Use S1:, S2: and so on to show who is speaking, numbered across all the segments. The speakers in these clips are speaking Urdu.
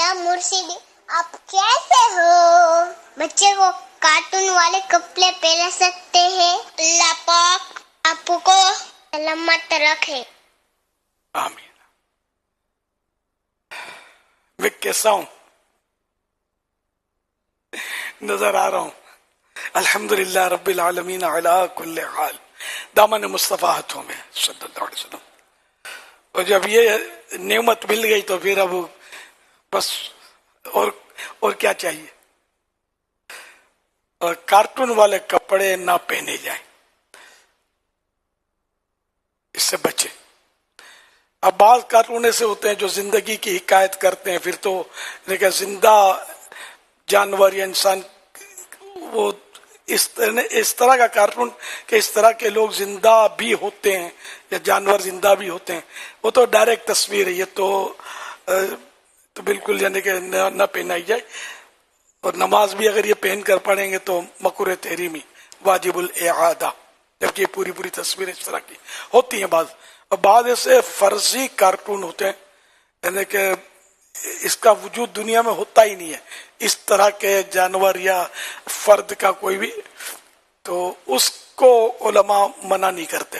S1: میاں مرشد آپ کیسے ہو؟ بچے کو کارٹون والے کپڑے پہنا سکتے ہیں؟ اللہ پاک آپ کو سلامت رکھے.
S2: آمین. میں کیسا ہوں؟ نظر آ رہا ہوں. الحمدللہ رب العالمین علی کل حال. دامن مصطفیٰ ہاتھوں میں صلی اللہ علیہ وسلم. اور جب یہ نعمت مل گئی تو پھر اب بس اور کیا چاہیے. اور کارٹون والے کپڑے نہ پہنے جائیں، اس سے بچیں. اب بعض کارٹون ایسے ہوتے ہیں جو زندگی کی حکایت کرتے ہیں، پھر تو لیکن زندہ جانور یا انسان وہ اس طرح کا کارٹون کہ اس طرح کے لوگ زندہ بھی ہوتے ہیں یا جانور زندہ بھی ہوتے ہیں، وہ تو ڈائریکٹ تصویر ہے. یہ تو بالکل یعنی کہ نہ پہنائی جائے. اور نماز بھی اگر یہ پہن کر پڑھیں گے تو مکروہ تحریمی واجب الاعادہ، جبکہ یہ پوری تصویر اس طرح کی ہوتی ہیں. بعض ایسے فرضی کارٹون ہوتے ہیں یعنی کہ اس کا وجود دنیا میں ہوتا ہی نہیں ہے، اس طرح کے جانور یا فرد کا کوئی بھی، تو اس کو علماء منع نہیں کرتے.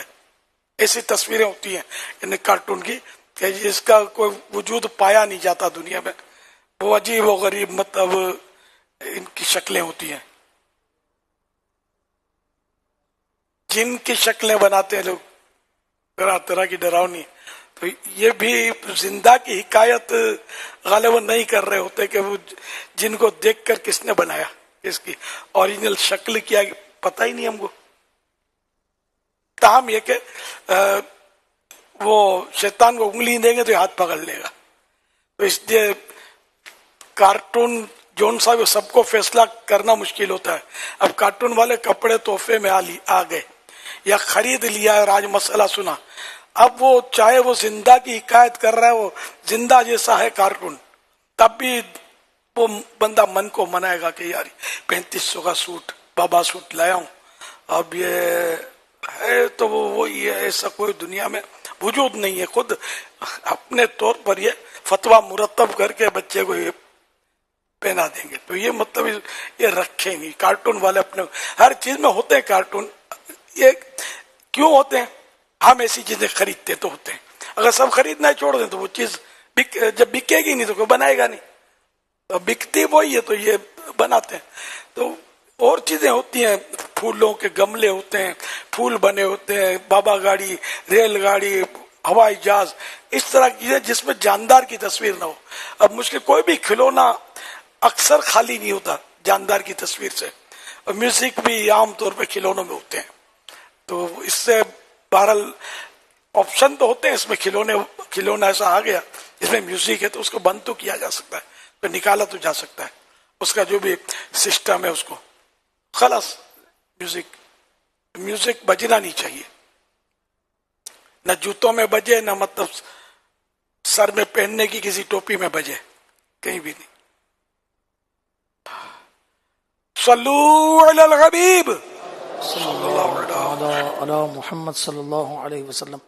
S2: ایسی تصویریں ہوتی ہیں یعنی کارٹون کی کہ جس کا کوئی وجود پایا نہیں جاتا دنیا میں، وہ عجیب و غریب مطلب ان کی شکلیں ہوتی ہیں، جن کی شکلیں بناتے ہیں لوگ طرح طرح کی ڈراؤنی. تو یہ بھی زندہ کی حکایت غالباً نہیں کر رہے ہوتے کہ وہ جن کو دیکھ کر کس نے بنایا، اس کی اوریجنل شکل کیا پتہ ہی نہیں ہم کو. تاہم یہ کہ وہ شیطان کو انگلی دیں گے تو یہ ہاتھ پکڑ لے گا. تو اس لیے کارٹون جون سا سب کو فیصلہ کرنا مشکل ہوتا ہے. اب کارٹون والے کپڑے تحفے میں آ گئے یا خرید لیا اور آج مسئلہ سنا. اب وہ چاہے وہ زندہ کی حکایت کر رہا ہے، وہ زندہ جیسا ہے کارٹون، تب بھی وہ بندہ من کو منائے گا کہ یار 3500 کا سوٹ بابا سوٹ لایا ہوں. اب یہ ہے تو وہ یہ ایسا کوئی دنیا میں وجود نہیں ہے. خود اپنے طور پر یہ فتویٰ مرتب کر کے بچے کو یہ پہنا دیں گے. تو یہ مطلب یہ رکھیں گے. کارٹون والے اپنے ہر چیز میں ہوتے ہیں کارٹون. یہ کیوں ہوتے ہیں؟ ہم ایسی چیزیں خریدتے تو ہوتے ہیں. اگر سب خریدنا چھوڑ دیں تو وہ چیز جب بکے گی نہیں تو کوئی بنائے گا نہیں. تو بکتی وہی ہے تو یہ بناتے ہیں. تو اور چیزیں ہوتی ہیں، پھولوں کے گملے ہوتے ہیں، پھول بنے ہوتے ہیں، بابا گاڑی، ریل گاڑی، ہوائی جہاز، اس طرح کی چیزیں جس میں جاندار کی تصویر نہ ہو. اب مشکل کوئی بھی کھلونا اکثر خالی نہیں ہوتا جاندار کی تصویر سے. اور میوزک بھی عام طور پہ کھلونوں میں ہوتے ہیں. تو اس سے بہرحال آپشن تو ہوتے ہیں اس میں. کھلونا ایسا آ گیا جس میں میوزک ہے تو اس کو بند تو کیا جا سکتا ہے، تو نکالا تو جا سکتا ہے. اس کا جو بھی سسٹم ہے اس کو خلاص. میوزک بجنا نہیں چاہیے، نہ جوتوں میں بجے، نہ مطلب سر میں پہننے کی کسی ٹوپی میں بجے، کہیں بھی نہیں. صلو علی الحبیب
S3: صلی اللہ علی محمد صلی اللہ علیہ وسلم.